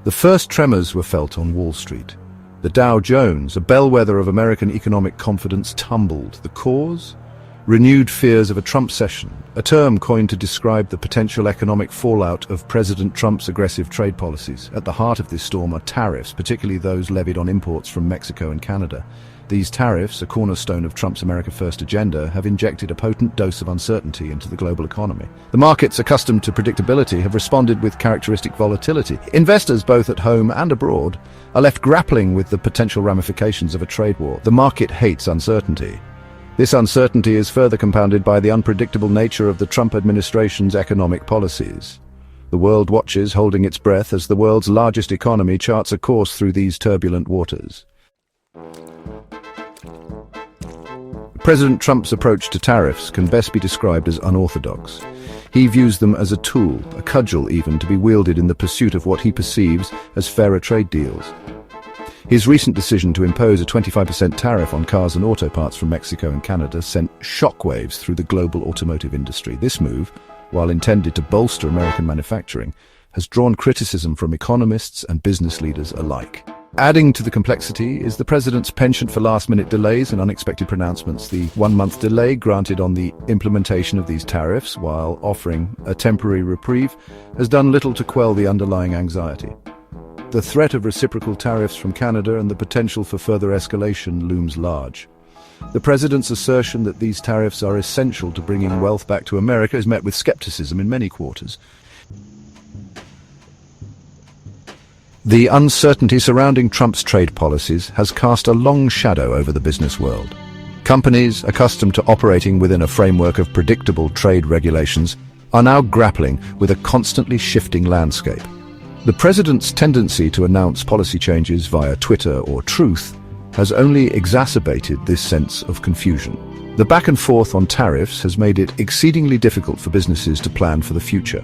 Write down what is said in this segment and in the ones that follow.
The first tremors were felt on Wall Street. The Dow Jones, a bellwether of American economic confidence, tumbled. The cause? Renewed fears of a Trump recession, a term coined to describe the potential economic fallout of President Trump's aggressive trade policies. At the heart of this storm are tariffs, particularly those levied on imports from Mexico and Canada. These tariffs, a cornerstone of Trump's America First agenda, have injected a potent dose of uncertainty into the global economy. The markets, accustomed to predictability, have responded with characteristic volatility. Investors, both at home and abroad, are left grappling with the potential ramifications of a trade war. The market hates uncertainty. This uncertainty is further compounded by the unpredictable nature of the Trump administration's economic policies. The world watches, holding its breath, as the world's largest economy charts a course through these turbulent waters. President Trump's approach to tariffs can best be described as unorthodox. He views them as a tool, a cudgel even, to be wielded in the pursuit of what he perceives as fairer trade deals. His recent decision to impose a 25% tariff on cars and auto parts from Mexico and Canada sent shockwaves through the global automotive industry. This move, while intended to bolster American manufacturing, has drawn criticism from economists and business leaders alike. Adding to the complexity is the president's penchant for last-minute delays and unexpected pronouncements. The one-month delay granted on the implementation of these tariffs, while offering a temporary reprieve, has done little to quell the underlying anxiety. The threat of reciprocal tariffs from Canada and the potential for further escalation looms large. The president's assertion that these tariffs are essential to bringing wealth back to America is met with skepticism in many quarters. The uncertainty surrounding Trump's trade policies has cast a long shadow over the business world. Companies, accustomed to operating within a framework of predictable trade regulations, are now grappling with a constantly shifting landscape. The president's tendency to announce policy changes via Twitter or Truth has only exacerbated this sense of confusion. The back and forth on tariffs has made it exceedingly difficult for businesses to plan for the future.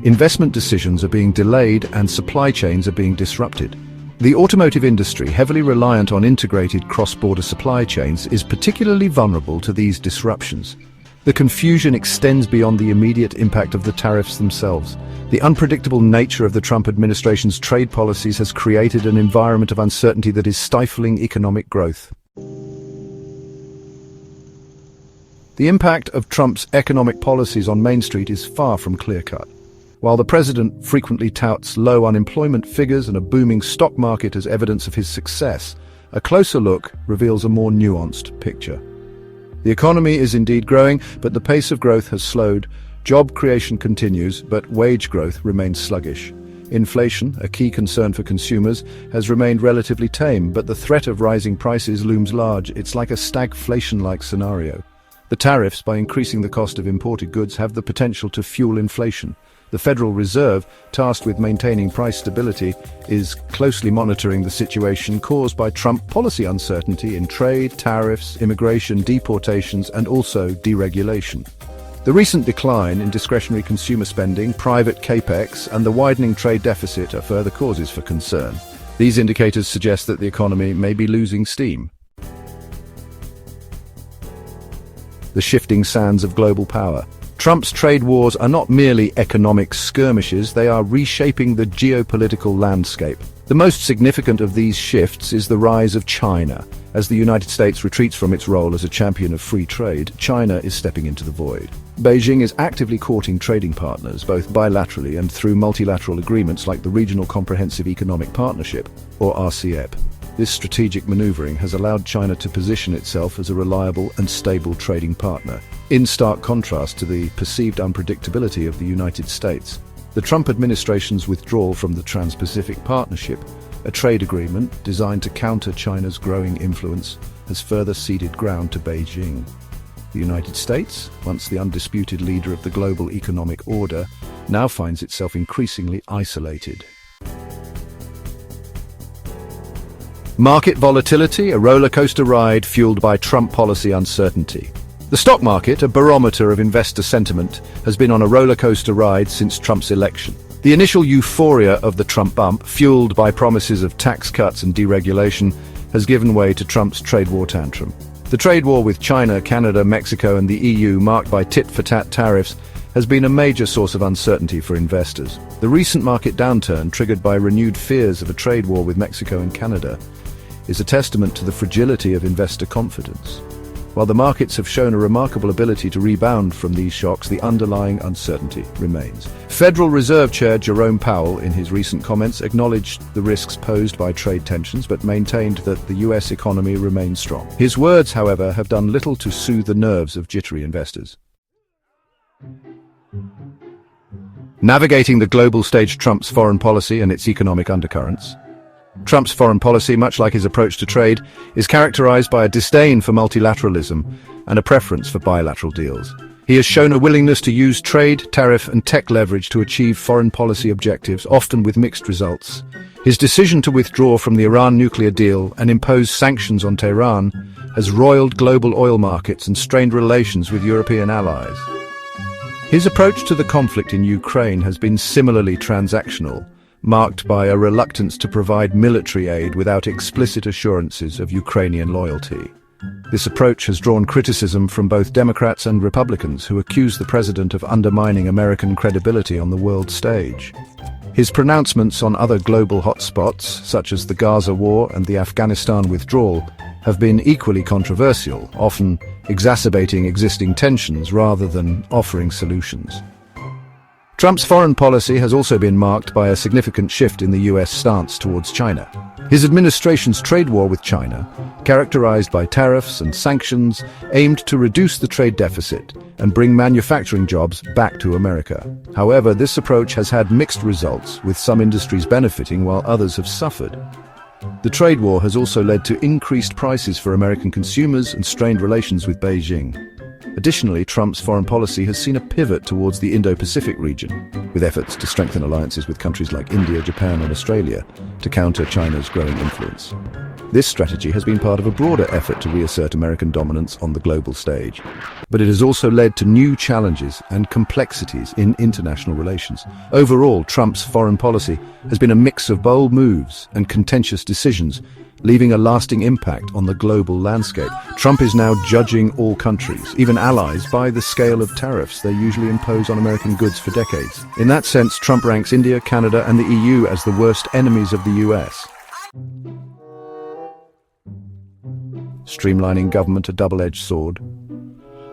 Investment decisions are being delayed and supply chains are being disrupted. The automotive industry, heavily reliant on integrated cross-border supply chains, is particularly vulnerable to these disruptions. The confusion extends beyond the immediate impact of the tariffs themselves. The unpredictable nature of the Trump administration's trade policies has created an environment of uncertainty that is stifling economic growth. The impact of Trump's economic policies on Main Street is far from clear-cut. While the president frequently touts low unemployment figures and a booming stock market as evidence of his success, a closer look reveals a more nuanced picture. The economy is indeed growing, but the pace of growth has slowed. Job creation continues, but wage growth remains sluggish. Inflation, a key concern for consumers, has remained relatively tame, but the threat of rising prices looms large. It's like a stagflation-like scenario. The tariffs, by increasing the cost of imported goods, have the potential to fuel inflation. The Federal Reserve, tasked with maintaining price stability, is closely monitoring the situation caused by Trump policy uncertainty in trade, tariffs, immigration, deportations, and also deregulation. The recent decline in discretionary consumer spending, private capex, and the widening trade deficit are further causes for concern. These indicators suggest that the economy may be losing steam. The shifting sands of global power. Trump's trade wars are not merely economic skirmishes, they are reshaping the geopolitical landscape. The most significant of these shifts is the rise of China. As the United States retreats from its role as a champion of free trade, China is stepping into the void. Beijing is actively courting trading partners, both bilaterally and through multilateral agreements like the Regional Comprehensive Economic Partnership, or RCEP. This strategic maneuvering has allowed China to position itself as a reliable and stable trading partner, in stark contrast to the perceived unpredictability of the United States. The Trump administration's withdrawal from the Trans-Pacific Partnership, a trade agreement designed to counter China's growing influence, has further ceded ground to Beijing. The United States, once the undisputed leader of the global economic order, now finds itself increasingly isolated. Market volatility, a roller coaster ride fueled by Trump policy uncertainty. The stock market, a barometer of investor sentiment, has been on a roller coaster ride since Trump's election. The initial euphoria of the Trump bump, fueled by promises of tax cuts and deregulation, has given way to Trump's trade war tantrum. The trade war with China, Canada, Mexico, and the EU, marked by tit-for-tat tariffs, has been a major source of uncertainty for investors. The recent market downturn, triggered by renewed fears of a trade war with Mexico and Canada, is a testament to the fragility of investor confidence. While the markets have shown a remarkable ability to rebound from these shocks, the underlying uncertainty remains. Federal Reserve Chair Jerome Powell, in his recent comments, acknowledged the risks posed by trade tensions but maintained that the US economy remains strong. His words, however, have done little to soothe the nerves of jittery investors. Navigating the global stage, Trump's foreign policy and its economic undercurrents. Trump's foreign policy, much like his approach to trade, is characterized by a disdain for multilateralism and a preference for bilateral deals. He has shown a willingness to use trade, tariff, and tech leverage to achieve foreign policy objectives, often with mixed results. His decision to withdraw from the Iran nuclear deal and impose sanctions on Tehran has roiled global oil markets and strained relations with European allies. His approach to the conflict in Ukraine has been similarly transactional, marked by a reluctance to provide military aid without explicit assurances of Ukrainian loyalty. This approach has drawn criticism from both Democrats and Republicans, who accuse the president of undermining American credibility on the world stage. His pronouncements on other global hotspots, such as the Gaza war and the Afghanistan withdrawal, have been equally controversial, often exacerbating existing tensions rather than offering solutions. Trump's foreign policy has also been marked by a significant shift in the US stance towards China. His administration's trade war with China, characterized by tariffs and sanctions, aimed to reduce the trade deficit and bring manufacturing jobs back to America. However, this approach has had mixed results, with some industries benefiting while others have suffered. The trade war has also led to increased prices for American consumers and strained relations with Beijing. Additionally, Trump's foreign policy has seen a pivot towards the Indo-Pacific region, with efforts to strengthen alliances with countries like India, Japan, and Australia to counter China's growing influence. This strategy has been part of a broader effort to reassert American dominance on the global stage, but it has also led to new challenges and complexities in international relations. Overall, Trump's foreign policy has been a mix of bold moves and contentious decisions, leaving a lasting impact on the global landscape. Trump is now judging all countries, even allies, by the scale of tariffs they usually impose on American goods for decades. In that sense, Trump ranks India, Canada, and the EU as the worst enemies of the US. Streamlining government, a double-edged sword.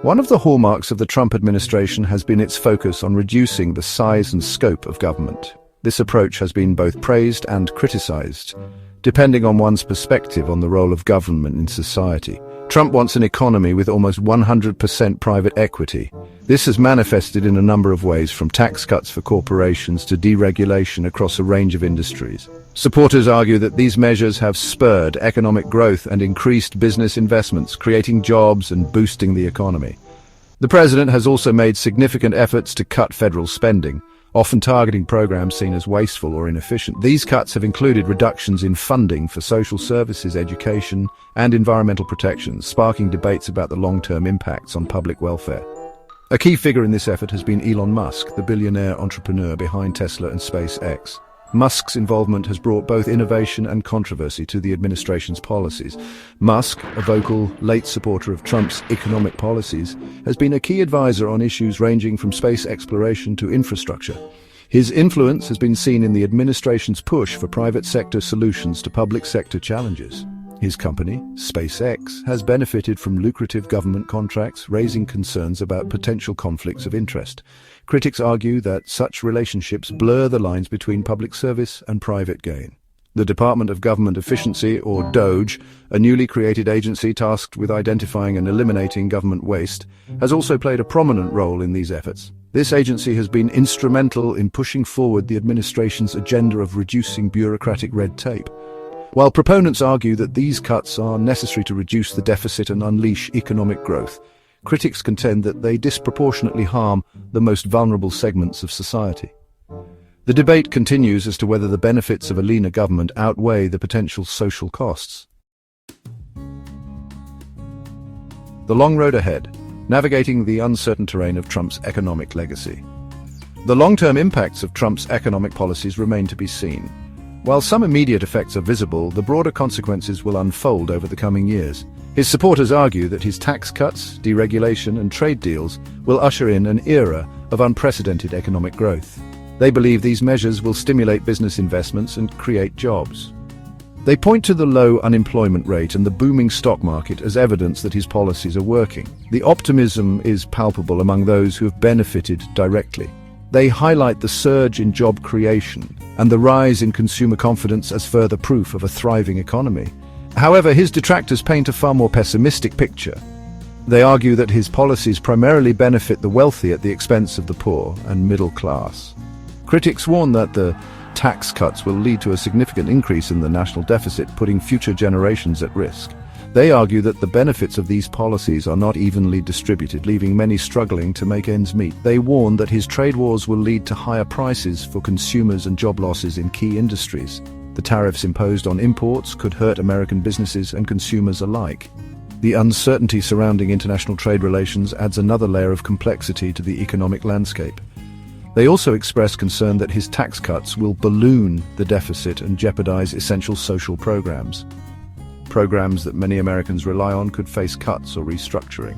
One of the hallmarks of the Trump administration has been its focus on reducing the size and scope of government. This approach has been both praised and criticized, depending on one's perspective on the role of government in society. Trump wants an economy with almost 100% private equity. This has manifested in a number of ways, from tax cuts for corporations to deregulation across a range of industries. Supporters argue that these measures have spurred economic growth and increased business investments, creating jobs and boosting the economy. The president has also made significant efforts to cut federal spending, often targeting programs seen as wasteful or inefficient. These cuts have included reductions in funding for social services, education, and environmental protections, sparking debates about the long-term impacts on public welfare. A key figure in this effort has been Elon Musk, the billionaire entrepreneur behind Tesla and SpaceX. Musk's involvement has brought both innovation and controversy to the administration's policies. Musk, a vocal, late supporter of Trump's economic policies, has been a key advisor on issues ranging from space exploration to infrastructure. His influence has been seen in the administration's push for private sector solutions to public sector challenges. His company, SpaceX, has benefited from lucrative government contracts, raising concerns about potential conflicts of interest. Critics argue that such relationships blur the lines between public service and private gain. The Department of Government Efficiency, or DOGE, a newly created agency tasked with identifying and eliminating government waste, has also played a prominent role in these efforts. This agency has been instrumental in pushing forward the administration's agenda of reducing bureaucratic red tape. While proponents argue that these cuts are necessary to reduce the deficit and unleash economic growth, critics contend that they disproportionately harm the most vulnerable segments of society. The debate continues as to whether the benefits of a leaner government outweigh the potential social costs. The long road ahead, navigating the uncertain terrain of Trump's economic legacy. The long-term impacts of Trump's economic policies remain to be seen. While some immediate effects are visible, the broader consequences will unfold over the coming years. His supporters argue that his tax cuts, deregulation, and trade deals will usher in an era of unprecedented economic growth. They believe these measures will stimulate business investments and create jobs. They point to the low unemployment rate and the booming stock market as evidence that his policies are working. The optimism is palpable among those who have benefited directly. They highlight the surge in job creation and the rise in consumer confidence as further proof of a thriving economy. However, his detractors paint a far more pessimistic picture. They argue that his policies primarily benefit the wealthy at the expense of the poor and middle class. Critics warn that the tax cuts will lead to a significant increase in the national deficit, putting future generations at risk. They argue that the benefits of these policies are not evenly distributed, leaving many struggling to make ends meet. They warn that his trade wars will lead to higher prices for consumers and job losses in key industries. The tariffs imposed on imports could hurt American businesses and consumers alike. The uncertainty surrounding international trade relations adds another layer of complexity to the economic landscape. They also express concern that his tax cuts will balloon the deficit and jeopardize essential social programs. Programs that many Americans rely on could face cuts or restructuring.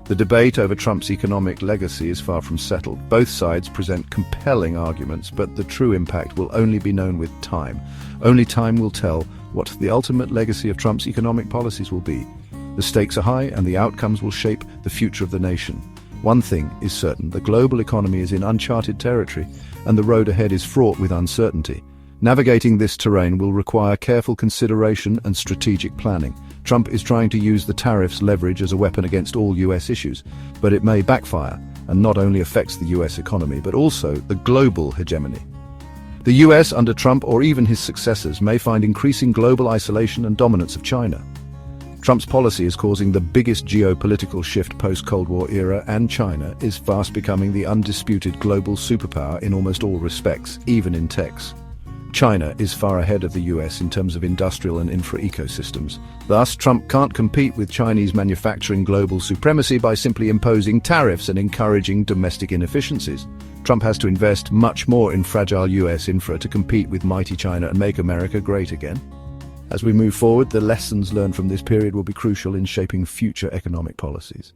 The debate over Trump's economic legacy is far from settled. Both sides present compelling arguments, but the true impact will only be known with time. Only time will tell what the ultimate legacy of Trump's economic policies will be. The stakes are high, and the outcomes will shape the future of the nation. One thing is certain: the global economy is in uncharted territory, and the road ahead is fraught with uncertainty. Navigating this terrain will require careful consideration and strategic planning. Trump is trying to use the tariffs leverage as a weapon against all US issues, but it may backfire and not only affects the US economy, but also the global hegemony. The US under Trump, or even his successors, may find increasing global isolation and dominance of China. Trump's policy is causing the biggest geopolitical shift post-Cold War era, and China is fast becoming the undisputed global superpower in almost all respects, even in techs. China is far ahead of the US in terms of industrial and infra ecosystems. Thus, Trump can't compete with Chinese manufacturing global supremacy by simply imposing tariffs and encouraging domestic inefficiencies. Trump has to invest much more in fragile US infra to compete with mighty China and make America great again. As we move forward, the lessons learned from this period will be crucial in shaping future economic policies.